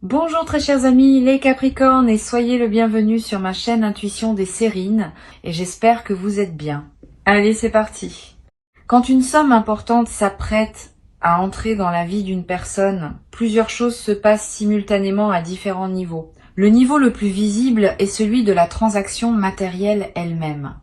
Bonjour très chers amis, les Capricornes, et soyez le bienvenu sur ma chaîne Intuition des Sérines, et j'espère que vous êtes bien. Allez, c'est parti. Quand une somme importante s'apprête à entrer dans la vie d'une personne, plusieurs choses se passent simultanément à différents niveaux. Le niveau le plus visible est celui de la transaction matérielle elle-même,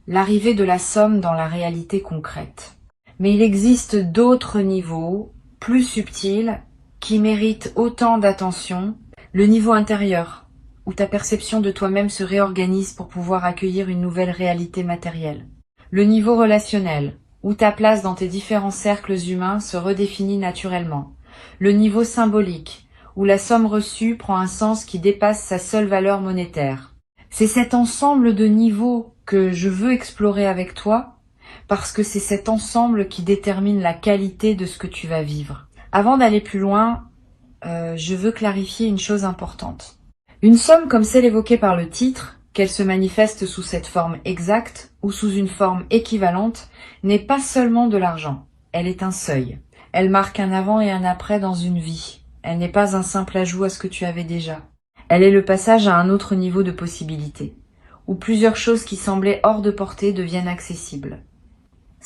l'arrivée de la somme dans la réalité concrète. Mais il existe d'autres niveaux, plus subtils, qui mérite autant d'attention, le niveau intérieur, où ta perception de toi-même se réorganise pour pouvoir accueillir une nouvelle réalité matérielle. Le niveau relationnel, où ta place dans tes différents cercles humains se redéfinit naturellement. Le niveau symbolique, où la somme reçue prend un sens qui dépasse sa seule valeur monétaire. C'est cet ensemble de niveaux que je veux explorer avec toi, parce que c'est cet ensemble qui détermine la qualité de ce que tu vas vivre. Avant d'aller plus loin, je veux clarifier une chose importante. Une somme comme celle évoquée par le titre, qu'elle se manifeste sous cette forme exacte ou sous une forme équivalente, n'est pas seulement de l'argent. Elle est un seuil. Elle marque un avant et un après dans une vie. Elle n'est pas un simple ajout à ce que tu avais déjà. Elle est le passage à un autre niveau de possibilité, où plusieurs choses qui semblaient hors de portée deviennent accessibles.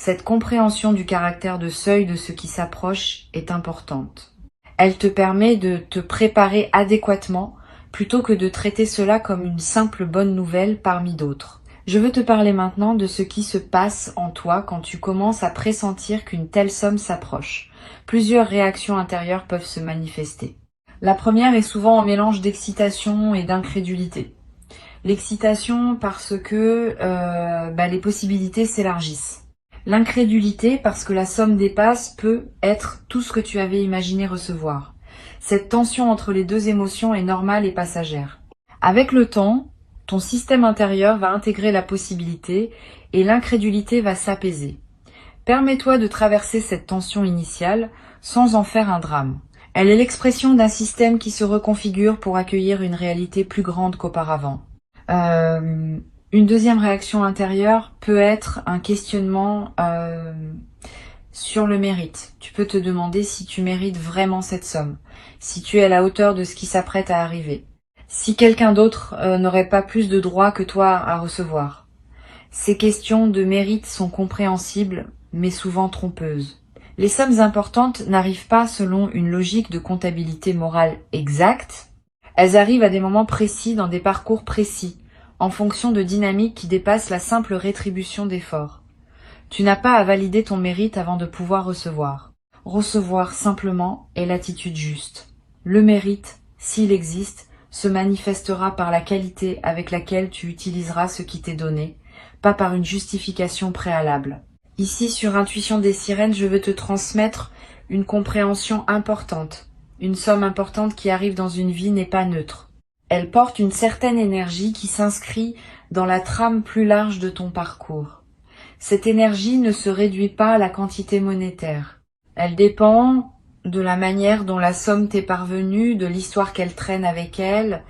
Cette compréhension du caractère de seuil de ce qui s'approche est importante. Elle te permet de te préparer adéquatement plutôt que de traiter cela comme une simple bonne nouvelle parmi d'autres. Je veux te parler maintenant de ce qui se passe en toi quand tu commences à pressentir qu'une telle somme s'approche. Plusieurs réactions intérieures peuvent se manifester. La première est souvent un mélange d'excitation et d'incrédulité. L'excitation parce que les possibilités s'élargissent. L'incrédulité, parce que la somme dépasse, peut être tout ce que tu avais imaginé recevoir. Cette tension entre les deux émotions est normale et passagère. Avec le temps, ton système intérieur va intégrer la possibilité et l'incrédulité va s'apaiser. Permets-toi de traverser cette tension initiale sans en faire un drame. Elle est l'expression d'un système qui se reconfigure pour accueillir une réalité plus grande qu'auparavant. Une deuxième réaction intérieure peut être un questionnement sur le mérite. Tu peux te demander si tu mérites vraiment cette somme, si tu es à la hauteur de ce qui s'apprête à arriver, si quelqu'un d'autre n'aurait pas plus de droits que toi à recevoir. Ces questions de mérite sont compréhensibles, mais souvent trompeuses. Les sommes importantes n'arrivent pas selon une logique de comptabilité morale exacte. Elles arrivent à des moments précis, dans des parcours précis, en fonction de dynamiques qui dépassent la simple rétribution d'efforts. Tu n'as pas à valider ton mérite avant de pouvoir recevoir. Recevoir simplement est l'attitude juste. Le mérite, s'il existe, se manifestera par la qualité avec laquelle tu utiliseras ce qui t'est donné, pas par une justification préalable. Ici, sur Intuition des Sirènes, je veux te transmettre une compréhension importante. Une somme importante qui arrive dans une vie n'est pas neutre. Elle porte une certaine énergie qui s'inscrit dans la trame plus large de ton parcours. Cette énergie ne se réduit pas à la quantité monétaire. Elle dépend de la manière dont la somme t'est parvenue, de l'histoire qu'elle traîne avec elle,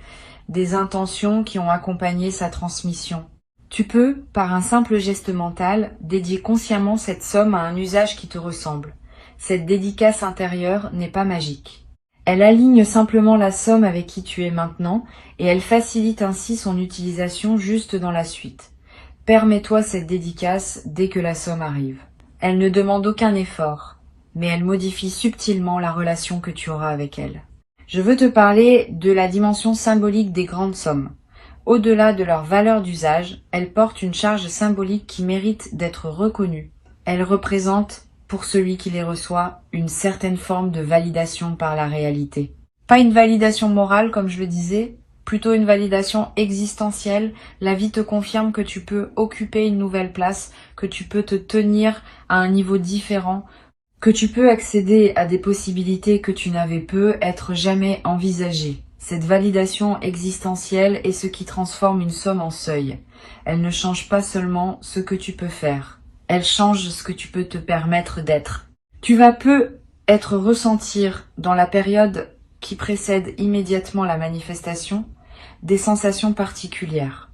des intentions qui ont accompagné sa transmission. Tu peux, par un simple geste mental, dédier consciemment cette somme à un usage qui te ressemble. Cette dédicace intérieure n'est pas magique. Elle aligne simplement la somme avec qui tu es maintenant et elle facilite ainsi son utilisation juste dans la suite. Permets-toi cette dédicace dès que la somme arrive. Elle ne demande aucun effort, mais elle modifie subtilement la relation que tu auras avec elle. Je veux te parler de la dimension symbolique des grandes sommes. Au-delà de leur valeur d'usage, elles portent une charge symbolique qui mérite d'être reconnue. Elles représentent, pour celui qui les reçoit, une certaine forme de validation par la réalité. Pas une validation morale, comme je le disais, plutôt une validation existentielle. La vie te confirme que tu peux occuper une nouvelle place, que tu peux te tenir à un niveau différent, que tu peux accéder à des possibilités que tu n'avais peut être jamais envisagées. Cette validation existentielle est ce qui transforme une somme en seuil. Elle ne change pas seulement ce que tu peux faire. Elle change ce que tu peux te permettre d'être. Tu vas peu être ressentir dans la période qui précède immédiatement la manifestation des sensations particulières.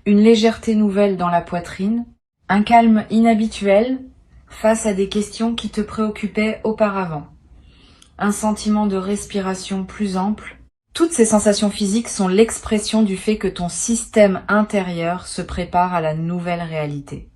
Une légèreté nouvelle dans la poitrine, un calme inhabituel face à des questions qui te préoccupaient auparavant, un sentiment de respiration plus ample Toutes ces sensations physiques sont l'expression du fait que ton système intérieur se prépare à la nouvelle réalité.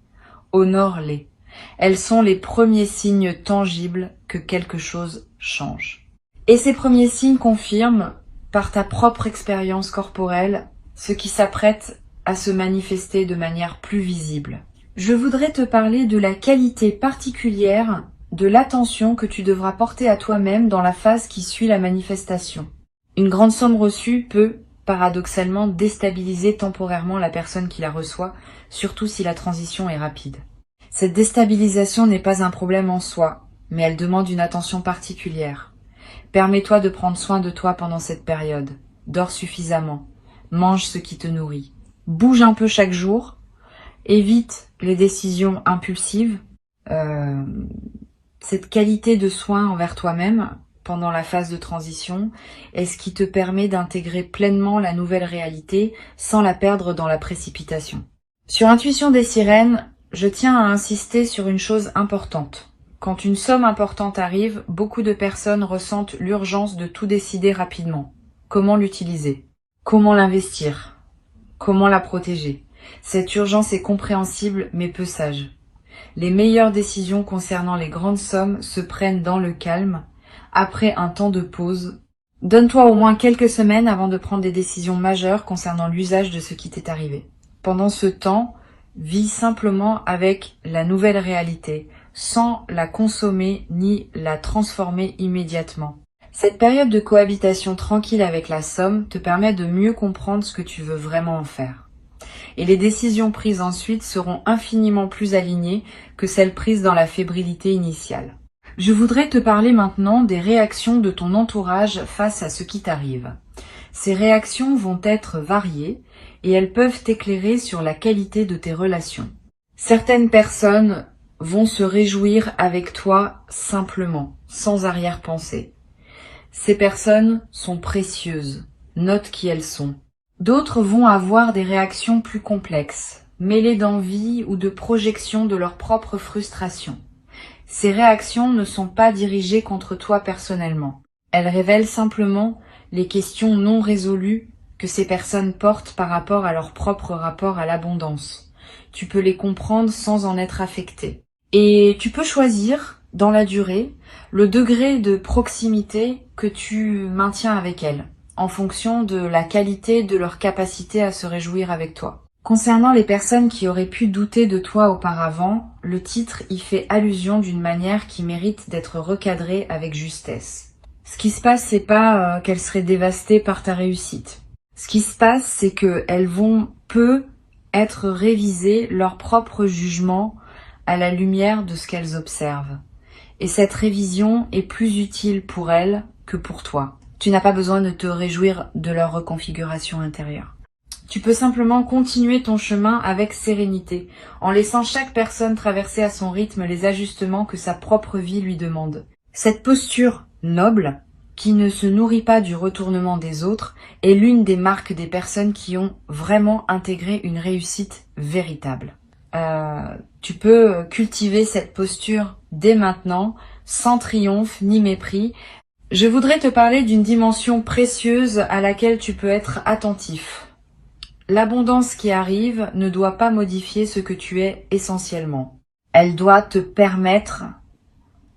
Honore-les. Elles sont les premiers signes tangibles que quelque chose change. Et ces premiers signes confirment, par ta propre expérience corporelle, ce qui s'apprête à se manifester de manière plus visible. Je voudrais te parler de la qualité particulière de l'attention que tu devras porter à toi-même dans la phase qui suit la manifestation. Une grande somme reçue peut, paradoxalement, déstabiliser temporairement la personne qui la reçoit, surtout si la transition est rapide. Cette déstabilisation n'est pas un problème en soi, mais elle demande une attention particulière. Permets-toi de prendre soin de toi pendant cette période. Dors suffisamment. Mange ce qui te nourrit. Bouge un peu chaque jour. Évite les décisions impulsives. Cette qualité de soin envers toi-même pendant la phase de transition est ce qui te permet d'intégrer pleinement la nouvelle réalité sans la perdre dans la précipitation. Sur Intuition des sirènes, je tiens à insister sur une chose importante. Quand une somme importante arrive, beaucoup de personnes ressentent l'urgence de tout décider rapidement. Comment l'utiliser? Comment l'investir? Comment la protéger? Cette urgence est compréhensible mais peu sage. Les meilleures décisions concernant les grandes sommes se prennent dans le calme, après un temps de pause. Donne-toi au moins quelques semaines avant de prendre des décisions majeures concernant l'usage de ce qui t'est arrivé. Pendant ce temps, vis simplement avec la nouvelle réalité, sans la consommer ni la transformer immédiatement. Cette période de cohabitation tranquille avec la somme te permet de mieux comprendre ce que tu veux vraiment en faire. Et les décisions prises ensuite seront infiniment plus alignées que celles prises dans la fébrilité initiale. Je voudrais te parler maintenant des réactions de ton entourage face à ce qui t'arrive. Ces réactions vont être variées et elles peuvent t'éclairer sur la qualité de tes relations. Certaines personnes vont se réjouir avec toi simplement, sans arrière-pensée. Ces personnes sont précieuses, note qui elles sont. D'autres vont avoir des réactions plus complexes, mêlées d'envie ou de projection de leur propre frustration. Ces réactions ne sont pas dirigées contre toi personnellement. Elles révèlent simplement les questions non résolues que ces personnes portent par rapport à leur propre rapport à l'abondance. Tu peux les comprendre sans en être affecté. Et tu peux choisir, dans la durée, le degré de proximité que tu maintiens avec elles, en fonction de la qualité de leur capacité à se réjouir avec toi. Concernant les personnes qui auraient pu douter de toi auparavant, le titre y fait allusion d'une manière qui mérite d'être recadrée avec justesse. Ce qui se passe, c'est pas qu'elles seraient dévastées par ta réussite. Ce qui se passe, c'est qu'elles vont être réviser leur propre jugement à la lumière de ce qu'elles observent. Et cette révision est plus utile pour elles que pour toi. Tu n'as pas besoin de te réjouir de leur reconfiguration intérieure. Tu peux simplement continuer ton chemin avec sérénité, en laissant chaque personne traverser à son rythme les ajustements que sa propre vie lui demande. Cette posture noble, qui ne se nourrit pas du retournement des autres, est l'une des marques des personnes qui ont vraiment intégré une réussite véritable. Tu peux cultiver cette posture dès maintenant, sans triomphe ni mépris. Je voudrais te parler d'une dimension précieuse à laquelle tu peux être attentif. L'abondance qui arrive ne doit pas modifier ce que tu es essentiellement. Elle doit te permettre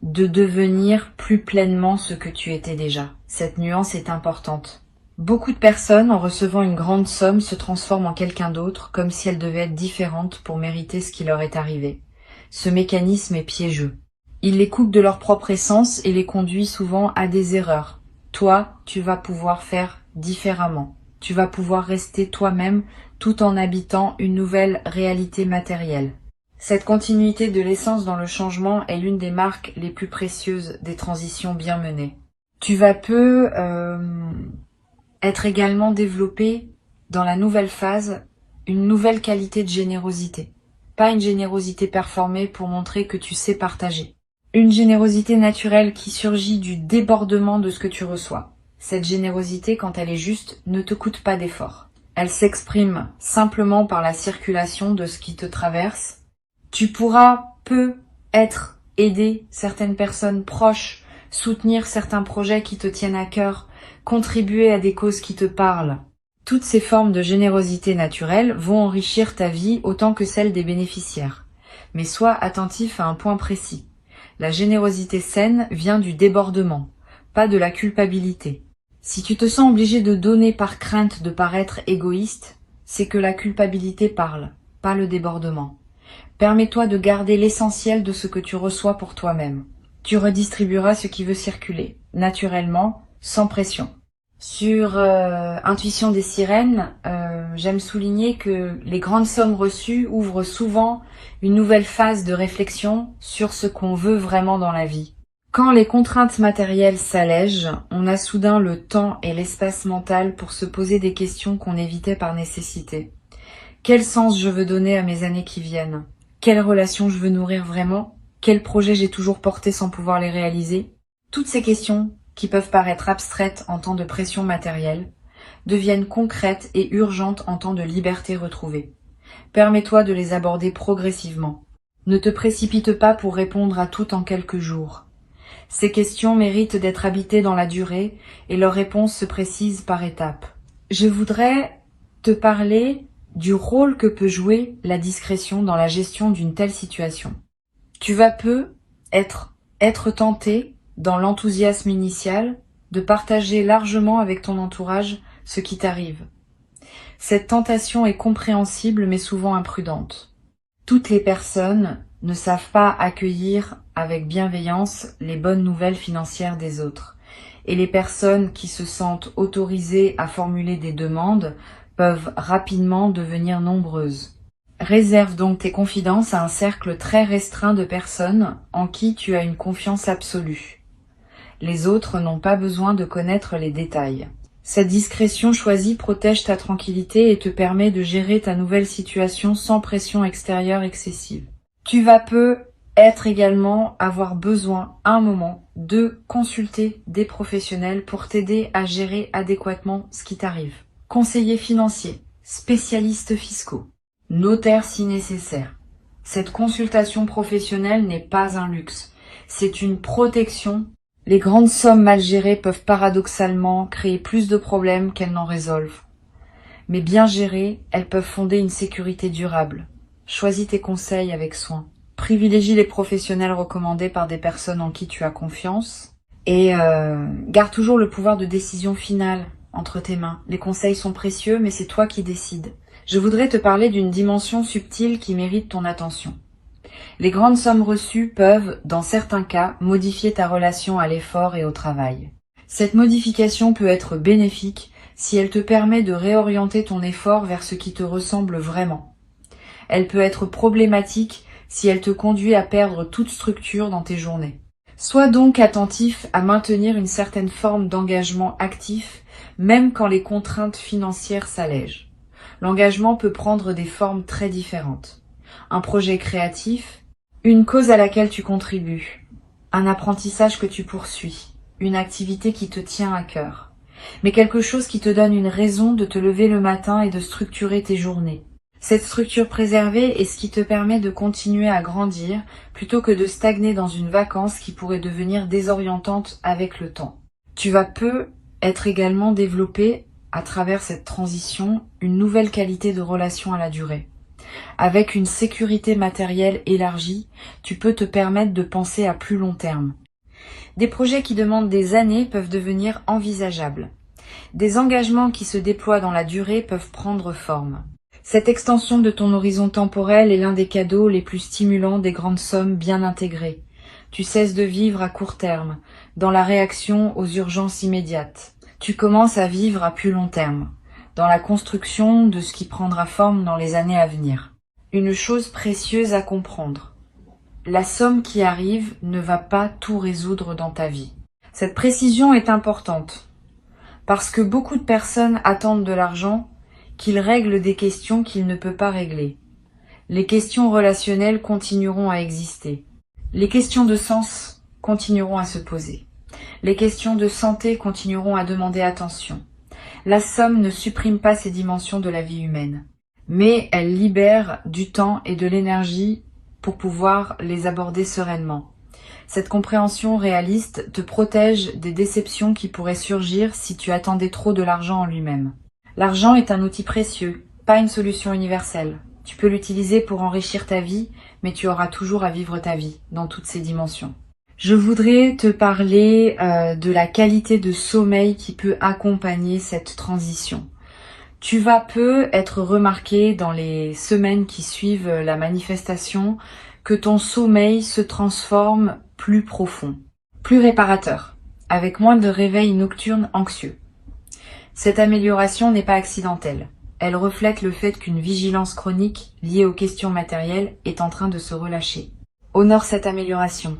de devenir plus pleinement ce que tu étais déjà. Cette nuance est importante. Beaucoup de personnes, en recevant une grande somme, se transforment en quelqu'un d'autre, comme si elles devaient être différentes pour mériter ce qui leur est arrivé. Ce mécanisme est piégeux. Il les coupe de leur propre essence et les conduit souvent à des erreurs. Toi, tu vas pouvoir faire différemment. Tu vas pouvoir rester toi-même tout en habitant une nouvelle réalité matérielle. Cette continuité de l'essence dans le changement est l'une des marques les plus précieuses des transitions bien menées. Tu vas être également développé dans la nouvelle phase une nouvelle qualité de générosité. Pas une générosité performée pour montrer que tu sais partager. Une générosité naturelle qui surgit du débordement de ce que tu reçois. Cette générosité, quand elle est juste, ne te coûte pas d'effort. Elle s'exprime simplement par la circulation de ce qui te traverse. Tu pourras aider certaines personnes proches, soutenir certains projets qui te tiennent à cœur, contribuer à des causes qui te parlent. Toutes ces formes de générosité naturelle vont enrichir ta vie autant que celle des bénéficiaires. Mais sois attentif à un point précis. La générosité saine vient du débordement, pas de la culpabilité. Si tu te sens obligé de donner par crainte de paraître égoïste, c'est que la culpabilité parle, pas le débordement. Permets-toi de garder l'essentiel de ce que tu reçois pour toi-même. Tu redistribueras ce qui veut circuler, naturellement, sans pression. Sur Intuition des sirènes, j'aime souligner que les grandes sommes reçues ouvrent souvent une nouvelle phase de réflexion sur ce qu'on veut vraiment dans la vie. Quand les contraintes matérielles s'allègent, on a soudain le temps et l'espace mental pour se poser des questions qu'on évitait par nécessité. Quel sens je veux donner à mes années qui viennent? Quelles relations je veux nourrir vraiment? Quels projets j'ai toujours portés sans pouvoir les réaliser? Toutes ces questions, qui peuvent paraître abstraites en temps de pression matérielle, deviennent concrètes et urgentes en temps de liberté retrouvée. Permets-toi de les aborder progressivement. Ne te précipite pas pour répondre à tout en quelques jours. Ces questions méritent d'être habitées dans la durée et leurs réponses se précisent par étapes. Je voudrais te parler du rôle que peut jouer la discrétion dans la gestion d'une telle situation. Tu vas peu être tenté, dans l'enthousiasme initial, de partager largement avec ton entourage ce qui t'arrive. Cette tentation est compréhensible mais souvent imprudente. Toutes les personnes ne savent pas accueillir avec bienveillance les bonnes nouvelles financières des autres. Et les personnes qui se sentent autorisées à formuler des demandes peuvent rapidement devenir nombreuses. Réserve donc tes confidences à un cercle très restreint de personnes en qui tu as une confiance absolue. Les autres n'ont pas besoin de connaître les détails. Cette discrétion choisie protège ta tranquillité et te permet de gérer ta nouvelle situation sans pression extérieure excessive. Tu vas peu avoir besoin, à un moment, de consulter des professionnels pour t'aider à gérer adéquatement ce qui t'arrive. Conseillers financiers, spécialistes fiscaux, notaires si nécessaire. Cette consultation professionnelle n'est pas un luxe, c'est une protection. Les grandes sommes mal gérées peuvent paradoxalement créer plus de problèmes qu'elles n'en résolvent. Mais bien gérées, elles peuvent fonder une sécurité durable. Choisis tes conseils avec soin. Privilégie les professionnels recommandés par des personnes en qui tu as confiance. Et garde toujours le pouvoir de décision finale entre tes mains. Les conseils sont précieux, mais c'est toi qui décides. Je voudrais te parler d'une dimension subtile qui mérite ton attention. Les grandes sommes reçues peuvent, dans certains cas, modifier ta relation à l'effort et au travail. Cette modification peut être bénéfique si elle te permet de réorienter ton effort vers ce qui te ressemble vraiment. Elle peut être problématique si elle te conduit à perdre toute structure dans tes journées. Sois donc attentif à maintenir une certaine forme d'engagement actif, même quand les contraintes financières s'allègent. L'engagement peut prendre des formes très différentes. Un projet créatif, une cause à laquelle tu contribues, un apprentissage que tu poursuis, une activité qui te tient à cœur, mais quelque chose qui te donne une raison de te lever le matin et de structurer tes journées. Cette structure préservée est ce qui te permet de continuer à grandir plutôt que de stagner dans une vacance qui pourrait devenir désorientante avec le temps. Tu vas peu être également développé à travers cette transition une nouvelle qualité de relation à la durée. Avec une sécurité matérielle élargie, tu peux te permettre de penser à plus long terme. Des projets qui demandent des années peuvent devenir envisageables. Des engagements qui se déploient dans la durée peuvent prendre forme. Cette extension de ton horizon temporel est l'un des cadeaux les plus stimulants des grandes sommes bien intégrées. Tu cesses de vivre à court terme, dans la réaction aux urgences immédiates. Tu commences à vivre à plus long terme, dans la construction de ce qui prendra forme dans les années à venir. Une chose précieuse à comprendre. La somme qui arrive ne va pas tout résoudre dans ta vie. Cette précision est importante, parce que beaucoup de personnes attendent de l'argent qu'il règle des questions qu'il ne peut pas régler. Les questions relationnelles continueront à exister. Les questions de sens continueront à se poser. Les questions de santé continueront à demander attention. La somme ne supprime pas ces dimensions de la vie humaine, mais elle libère du temps et de l'énergie pour pouvoir les aborder sereinement. Cette compréhension réaliste te protège des déceptions qui pourraient surgir si tu attendais trop de l'argent en lui-même. L'argent est un outil précieux, pas une solution universelle. Tu peux l'utiliser pour enrichir ta vie, mais tu auras toujours à vivre ta vie, dans toutes ses dimensions. Je voudrais te parler de la qualité de sommeil qui peut accompagner cette transition. Tu vas peu être remarqué dans les semaines qui suivent la manifestation que ton sommeil se transforme plus profond, plus réparateur, avec moins de réveils nocturnes anxieux. Cette amélioration n'est pas accidentelle. Elle reflète le fait qu'une vigilance chronique liée aux questions matérielles est en train de se relâcher. Honore cette amélioration.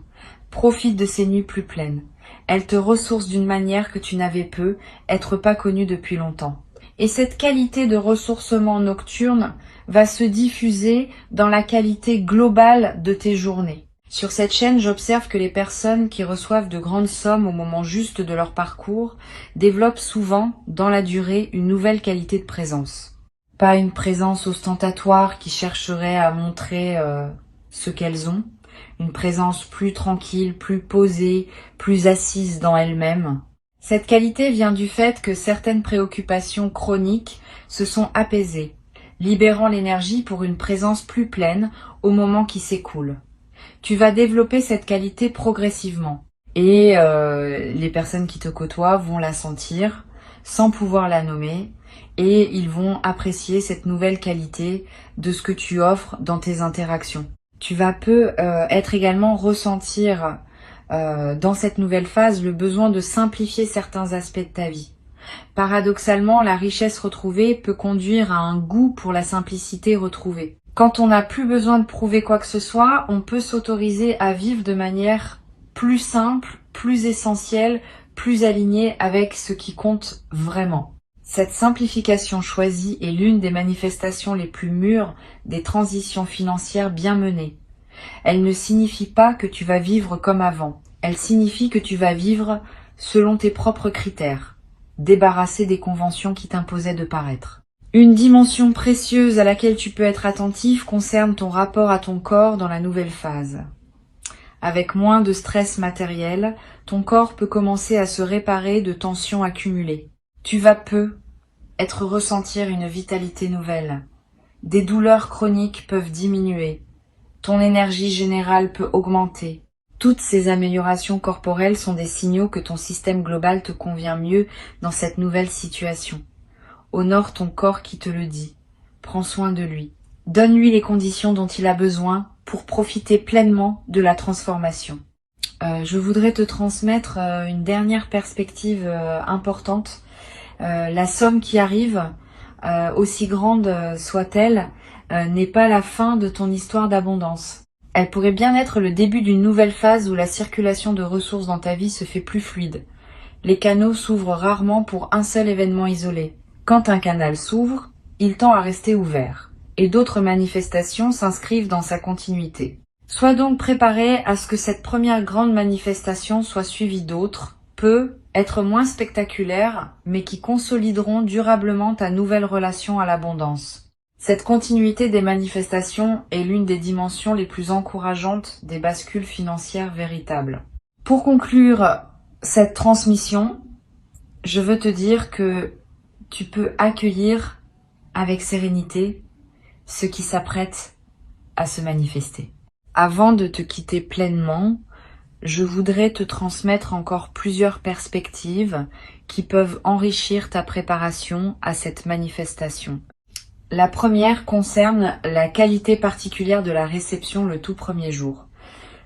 Profite de ces nuits plus pleines. Elle te ressource d'une manière que tu n'avais peu, être pas connue depuis longtemps. Et cette qualité de ressourcement nocturne va se diffuser dans la qualité globale de tes journées. Sur cette chaîne, j'observe que les personnes qui reçoivent de grandes sommes au moment juste de leur parcours développent souvent, dans la durée, une nouvelle qualité de présence. Pas une présence ostentatoire qui chercherait à montrer ce qu'elles ont, une présence plus tranquille, plus posée, plus assise dans elles-mêmes. Cette qualité vient du fait que certaines préoccupations chroniques se sont apaisées, libérant l'énergie pour une présence plus pleine au moment qui s'écoule. Tu vas développer cette qualité progressivement et les personnes qui te côtoient vont la sentir sans pouvoir la nommer et ils vont apprécier cette nouvelle qualité de ce que tu offres dans tes interactions. Tu vas peu être également ressentir dans cette nouvelle phase le besoin de simplifier certains aspects de ta vie. Paradoxalement, la richesse retrouvée peut conduire à un goût pour la simplicité retrouvée. Quand on n'a plus besoin de prouver quoi que ce soit, on peut s'autoriser à vivre de manière plus simple, plus essentielle, plus alignée avec ce qui compte vraiment. Cette simplification choisie est l'une des manifestations les plus mûres des transitions financières bien menées. Elle ne signifie pas que tu vas vivre comme avant. Elle signifie que tu vas vivre selon tes propres critères, débarrassé des conventions qui t'imposaient de paraître. Une dimension précieuse à laquelle tu peux être attentif concerne ton rapport à ton corps dans la nouvelle phase. Avec moins de stress matériel, ton corps peut commencer à se réparer de tensions accumulées. Tu vas peu ressentir une vitalité nouvelle. Des douleurs chroniques peuvent diminuer. Ton énergie générale peut augmenter. Toutes ces améliorations corporelles sont des signaux que ton système global te convient mieux dans cette nouvelle situation. Honore ton corps qui te le dit. Prends soin de lui. Donne-lui les conditions dont il a besoin pour profiter pleinement de la transformation. Je voudrais te transmettre une dernière perspective importante. La somme qui arrive, aussi grande soit-elle, n'est pas la fin de ton histoire d'abondance. Elle pourrait bien être le début d'une nouvelle phase où la circulation de ressources dans ta vie se fait plus fluide. Les canaux s'ouvrent rarement pour un seul événement isolé. Quand un canal s'ouvre, il tend à rester ouvert, et d'autres manifestations s'inscrivent dans sa continuité. Sois donc préparé à ce que cette première grande manifestation soit suivie d'autres, peu, être moins spectaculaires, mais qui consolideront durablement ta nouvelle relation à l'abondance. Cette continuité des manifestations est l'une des dimensions les plus encourageantes des bascules financières véritables. Pour conclure cette transmission, je veux te dire que tu peux accueillir avec sérénité ce qui s'apprête à se manifester. Avant de te quitter pleinement, je voudrais te transmettre encore plusieurs perspectives qui peuvent enrichir ta préparation à cette manifestation. La première concerne la qualité particulière de la réception le tout premier jour.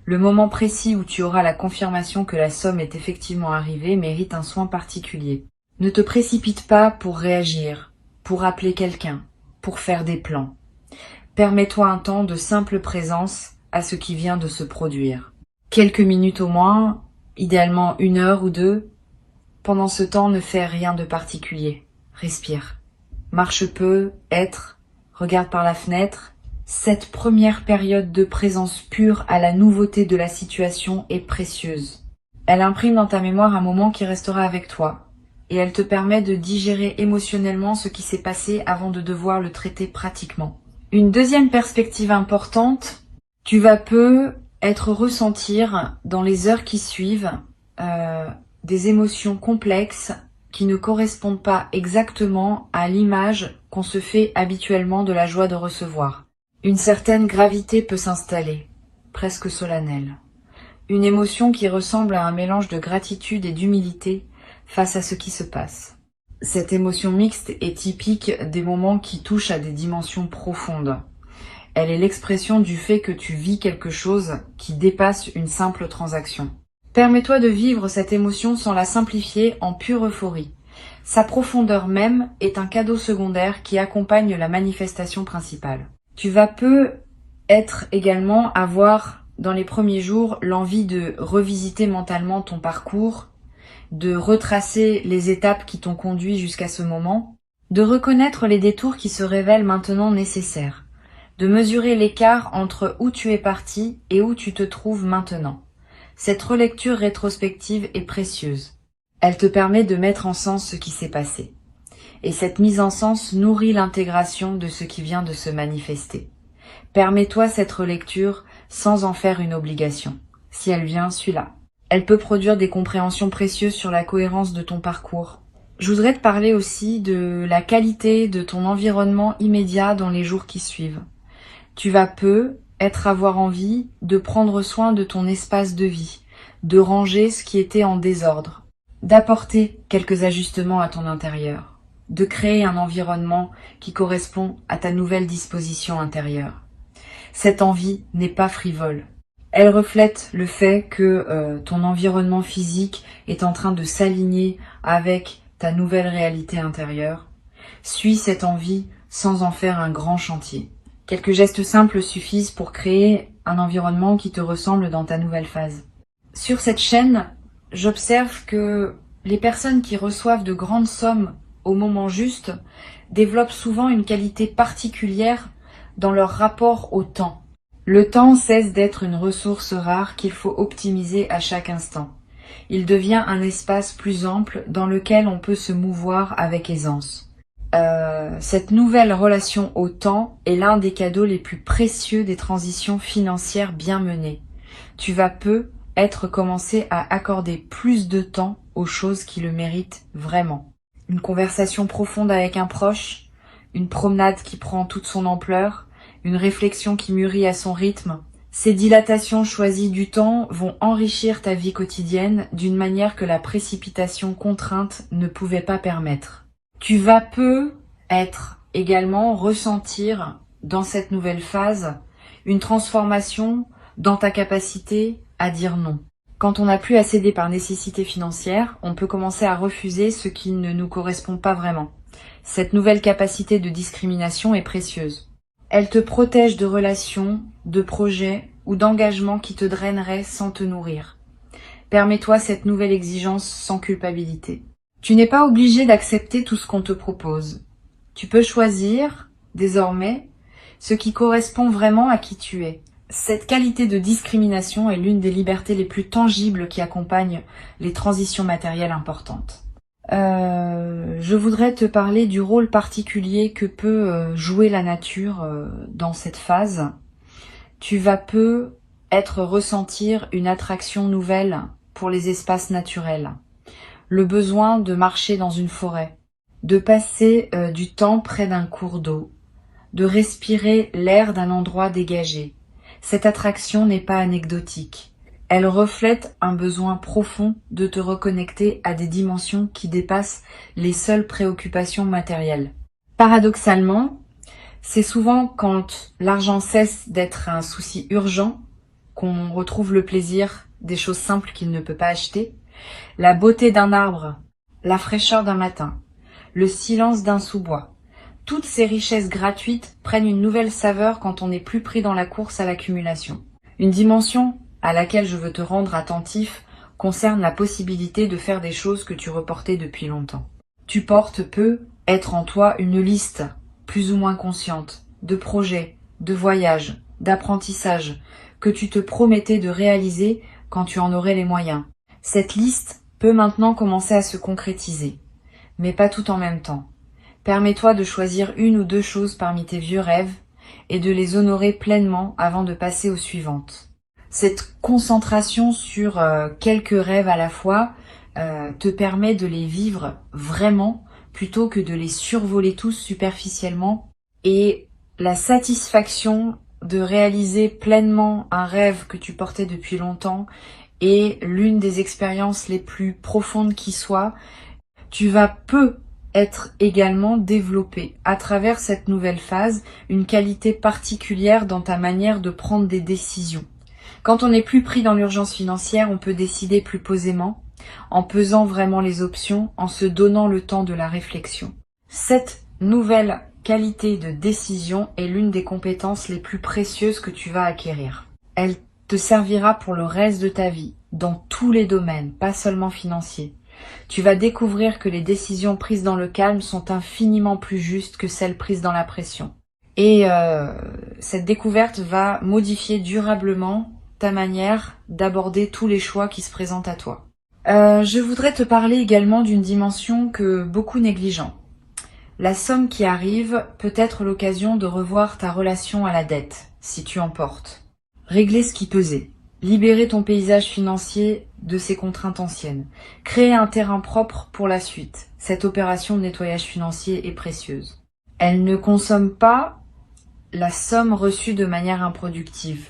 Le moment précis où tu auras la confirmation que la somme est effectivement arrivée mérite un soin particulier. Ne te précipite pas pour réagir, pour appeler quelqu'un, pour faire des plans. Permets-toi un temps de simple présence à ce qui vient de se produire. Quelques minutes au moins, idéalement 1 heure ou 2. Pendant ce temps, ne fais rien de particulier. Respire. Marche peu, regarde par la fenêtre. Cette première période de présence pure à la nouveauté de la situation est précieuse. Elle imprime dans ta mémoire un moment qui restera avec toi, et elle te permet de digérer émotionnellement ce qui s'est passé avant de devoir le traiter pratiquement. Une deuxième perspective importante, tu vas peu être ressentir dans les heures qui suivent des émotions complexes qui ne correspondent pas exactement à l'image qu'on se fait habituellement de la joie de recevoir. Une certaine gravité peut s'installer, presque solennelle. Une émotion qui ressemble à un mélange de gratitude et d'humilité face à ce qui se passe. Cette émotion mixte est typique des moments qui touchent à des dimensions profondes. Elle est l'expression du fait que tu vis quelque chose qui dépasse une simple transaction. Permets-toi de vivre cette émotion sans la simplifier en pure euphorie. Sa profondeur même est un cadeau secondaire qui accompagne la manifestation principale. Tu vas peut-être également avoir dans les premiers jours l'envie de revisiter mentalement ton parcours, de retracer les étapes qui t'ont conduit jusqu'à ce moment, de reconnaître les détours qui se révèlent maintenant nécessaires, de mesurer l'écart entre où tu es parti et où tu te trouves maintenant. Cette relecture rétrospective est précieuse. Elle te permet de mettre en sens ce qui s'est passé. Et cette mise en sens nourrit l'intégration de ce qui vient de se manifester. Permets-toi cette relecture sans en faire une obligation. Si elle vient, suis-la. Elle peut produire des compréhensions précieuses sur la cohérence de ton parcours. Je voudrais te parler aussi de la qualité de ton environnement immédiat dans les jours qui suivent. Tu vas avoir envie de prendre soin de ton espace de vie, de ranger ce qui était en désordre, d'apporter quelques ajustements à ton intérieur, de créer un environnement qui correspond à ta nouvelle disposition intérieure. Cette envie n'est pas frivole. Elle reflète le fait que ton environnement physique est en train de s'aligner avec ta nouvelle réalité intérieure. Suis cette envie sans en faire un grand chantier. Quelques gestes simples suffisent pour créer un environnement qui te ressemble dans ta nouvelle phase. Sur cette chaîne, j'observe que les personnes qui reçoivent de grandes sommes au moment juste développent souvent une qualité particulière dans leur rapport au temps. Le temps cesse d'être une ressource rare qu'il faut optimiser à chaque instant. Il devient un espace plus ample dans lequel on peut se mouvoir avec aisance. Cette nouvelle relation au temps est l'un des cadeaux les plus précieux des transitions financières bien menées. Tu vas commencer à accorder plus de temps aux choses qui le méritent vraiment. Une conversation profonde avec un proche, une promenade qui prend toute son ampleur, une réflexion qui mûrit à son rythme. Ces dilatations choisies du temps vont enrichir ta vie quotidienne d'une manière que la précipitation contrainte ne pouvait pas permettre. Tu vas également ressentir dans cette nouvelle phase une transformation dans ta capacité à dire non. Quand on n'a plus à céder par nécessité financière, on peut commencer à refuser ce qui ne nous correspond pas vraiment. Cette nouvelle capacité de discrimination est précieuse. Elle te protège de relations, de projets ou d'engagements qui te draineraient sans te nourrir. Permets-toi cette nouvelle exigence sans culpabilité. Tu n'es pas obligé d'accepter tout ce qu'on te propose. Tu peux choisir, désormais, ce qui correspond vraiment à qui tu es. Cette qualité de discrimination est l'une des libertés les plus tangibles qui accompagnent les transitions matérielles importantes. Je voudrais te parler du rôle particulier que peut jouer la nature dans cette phase. Tu vas ressentir une attraction nouvelle pour les espaces naturels. Le besoin de marcher dans une forêt, de passer du temps près d'un cours d'eau, de respirer l'air d'un endroit dégagé. Cette attraction n'est pas anecdotique. Elle reflète un besoin profond de te reconnecter à des dimensions qui dépassent les seules préoccupations matérielles. Paradoxalement, c'est souvent quand l'argent cesse d'être un souci urgent qu'on retrouve le plaisir des choses simples qu'il ne peut pas acheter. La beauté d'un arbre, la fraîcheur d'un matin, le silence d'un sous-bois. Toutes ces richesses gratuites prennent une nouvelle saveur quand on n'est plus pris dans la course à l'accumulation. Une dimension à laquelle je veux te rendre attentif concerne la possibilité de faire des choses que tu reportais depuis longtemps. Tu être en toi une liste, plus ou moins consciente, de projets, de voyages, d'apprentissages, que tu te promettais de réaliser quand tu en aurais les moyens. Cette liste peut maintenant commencer à se concrétiser, mais pas tout en même temps. Permets-toi de choisir une ou deux choses parmi tes vieux rêves et de les honorer pleinement avant de passer aux suivantes. Cette concentration sur quelques rêves à la fois te permet de les vivre vraiment plutôt que de les survoler tous superficiellement. Et la satisfaction de réaliser pleinement un rêve que tu portais depuis longtemps est l'une des expériences les plus profondes qui soit. Tu vas peu être également développé à travers cette nouvelle phase une qualité particulière dans ta manière de prendre des décisions. Quand on n'est plus pris dans l'urgence financière, on peut décider plus posément, en pesant vraiment les options, en se donnant le temps de la réflexion. Cette nouvelle qualité de décision est l'une des compétences les plus précieuses que tu vas acquérir. Elle te servira pour le reste de ta vie, dans tous les domaines, pas seulement financiers. Tu vas découvrir que les décisions prises dans le calme sont infiniment plus justes que celles prises dans la pression. Et cette découverte va modifier durablement ta manière d'aborder tous les choix qui se présentent à toi. Je voudrais te parler également d'une dimension que beaucoup négligent. La somme qui arrive peut être l'occasion de revoir ta relation à la dette, si tu en portes. Régler ce qui pesait. Libérer ton paysage financier de ses contraintes anciennes. Créer un terrain propre pour la suite. Cette opération de nettoyage financier est précieuse. Elle ne consomme pas la somme reçue de manière improductive.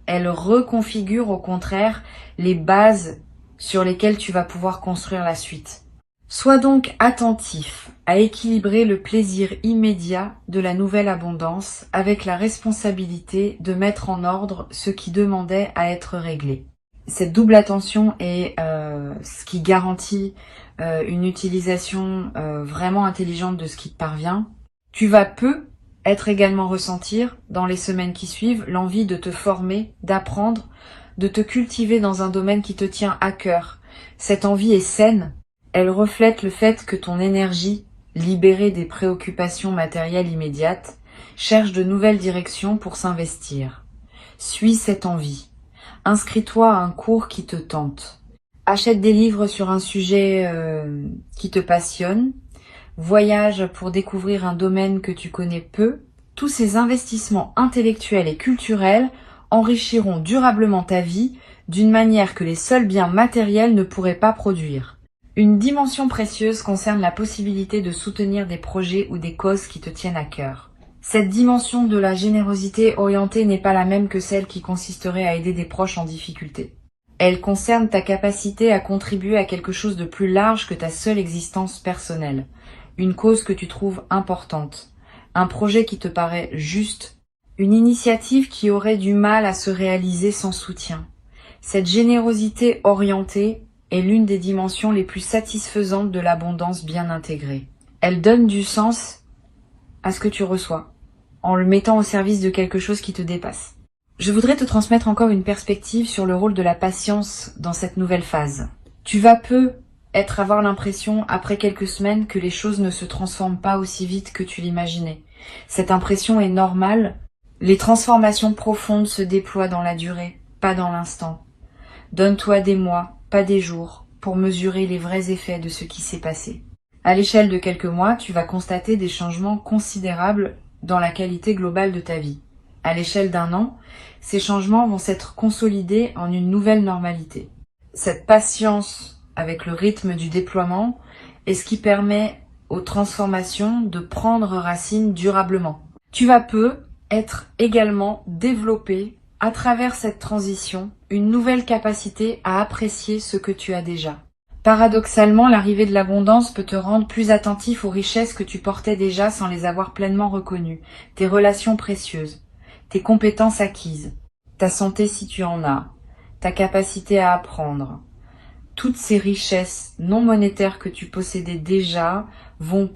Elle reconfigure au contraire les bases sur lesquelles tu vas pouvoir construire la suite. Sois donc attentif à équilibrer le plaisir immédiat de la nouvelle abondance avec la responsabilité de mettre en ordre ce qui demandait à être réglé. Cette double attention est ce qui garantit une utilisation vraiment intelligente de ce qui te parvient. Tu vas être également ressentir dans les semaines qui suivent l'envie de te former, d'apprendre, de te cultiver dans un domaine qui te tient à cœur. Cette envie est saine. Elle reflète le fait que ton énergie, libérée des préoccupations matérielles immédiates, cherche de nouvelles directions pour s'investir. Suis cette envie. Inscris-toi à un cours qui te tente. Achète des livres sur un sujet qui te passionne. Voyage pour découvrir un domaine que tu connais peu. Tous ces investissements intellectuels et culturels enrichiront durablement ta vie d'une manière que les seuls biens matériels ne pourraient pas produire. Une dimension précieuse concerne la possibilité de soutenir des projets ou des causes qui te tiennent à cœur. Cette dimension de la générosité orientée n'est pas la même que celle qui consisterait à aider des proches en difficulté. Elle concerne ta capacité à contribuer à quelque chose de plus large que ta seule existence personnelle, une cause que tu trouves importante, un projet qui te paraît juste, une initiative qui aurait du mal à se réaliser sans soutien. Cette générosité orientée est l'une des dimensions les plus satisfaisantes de l'abondance bien intégrée. Elle donne du sens à ce que tu reçois, en le mettant au service de quelque chose qui te dépasse. Je voudrais te transmettre encore une perspective sur le rôle de la patience dans cette nouvelle phase. Tu vas avoir l'impression, après quelques semaines, que les choses ne se transforment pas aussi vite que tu l'imaginais. Cette impression est normale. Les transformations profondes se déploient dans la durée, pas dans l'instant. Donne-toi des mois, pas des jours, pour mesurer les vrais effets de ce qui s'est passé. À l'échelle de quelques mois, tu vas constater des changements considérables dans la qualité globale de ta vie. À l'échelle d'un an, ces changements vont s'être consolidés en une nouvelle normalité. Cette patience avec le rythme du déploiement est ce qui permet aux transformations de prendre racine durablement. Tu vas être également développé à travers cette transition une nouvelle capacité à apprécier ce que tu as déjà. Paradoxalement, l'arrivée de l'abondance peut te rendre plus attentif aux richesses que tu portais déjà sans les avoir pleinement reconnues, tes relations précieuses, tes compétences acquises, ta santé si tu en as, ta capacité à apprendre. Toutes ces richesses non monétaires que tu possédais déjà vont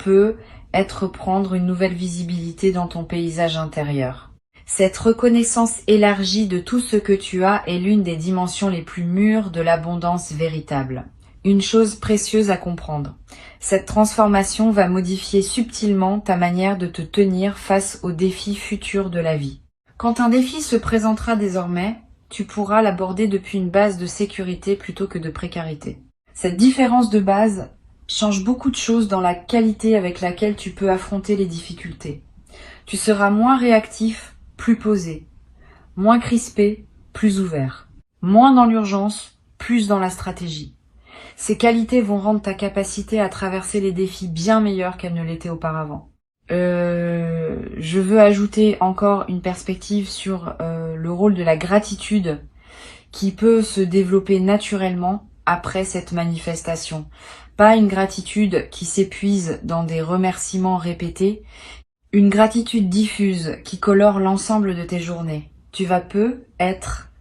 prendre une nouvelle visibilité dans ton paysage intérieur. Cette reconnaissance élargie de tout ce que tu as est l'une des dimensions les plus mûres de l'abondance véritable. Une chose précieuse à comprendre. Cette transformation va modifier subtilement ta manière de te tenir face aux défis futurs de la vie. Quand un défi se présentera désormais, tu pourras l'aborder depuis une base de sécurité plutôt que de précarité. Cette différence de base change beaucoup de choses dans la qualité avec laquelle tu peux affronter les difficultés. Tu seras moins réactif, plus posé, moins crispé, plus ouvert. Moins dans l'urgence, plus dans la stratégie. Ces qualités vont rendre ta capacité à traverser les défis bien meilleure qu'elle ne l'était auparavant. Je veux ajouter encore une perspective sur le rôle de la gratitude qui peut se développer naturellement après cette manifestation. Pas une gratitude qui s'épuise dans des remerciements répétés, une gratitude diffuse qui colore l'ensemble de tes journées. Tu vas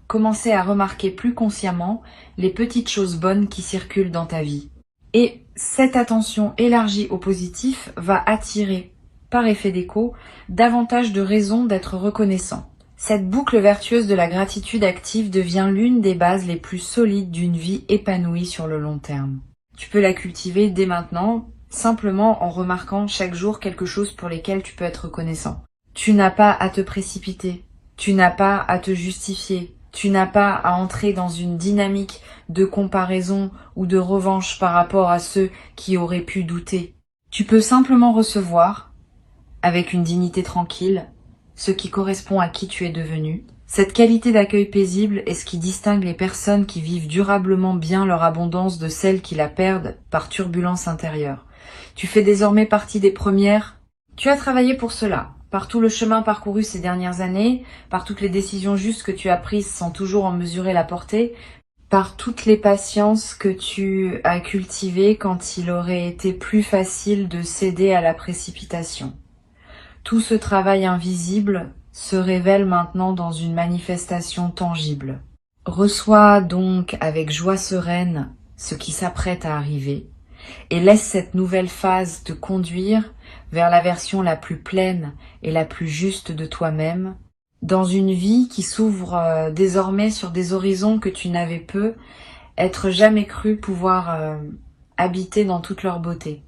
commencer à remarquer plus consciemment les petites choses bonnes qui circulent dans ta vie. Et cette attention élargie au positif va attirer, par effet d'écho, davantage de raisons d'être reconnaissant. Cette boucle vertueuse de la gratitude active devient l'une des bases les plus solides d'une vie épanouie sur le long terme. Tu peux la cultiver dès maintenant, simplement en remarquant chaque jour quelque chose pour lesquels tu peux être reconnaissant. Tu n'as pas à te précipiter, tu n'as pas à te justifier, tu n'as pas à entrer dans une dynamique de comparaison ou de revanche par rapport à ceux qui auraient pu douter. Tu peux simplement recevoir, avec une dignité tranquille, ce qui correspond à qui tu es devenu. Cette qualité d'accueil paisible est ce qui distingue les personnes qui vivent durablement bien leur abondance de celles qui la perdent par turbulence intérieure. Tu fais désormais partie des premières. Tu as travaillé pour cela, par tout le chemin parcouru ces dernières années, par toutes les décisions justes que tu as prises sans toujours en mesurer la portée, par toutes les patiences que tu as cultivées quand il aurait été plus facile de céder à la précipitation. Tout ce travail invisible se révèle maintenant dans une manifestation tangible. Reçois donc avec joie sereine ce qui s'apprête à arriver et laisse cette nouvelle phase te conduire vers la version la plus pleine et la plus juste de toi-même, dans une vie qui s'ouvre désormais sur des horizons que tu n'avais jamais cru pouvoir habiter dans toute leur beauté.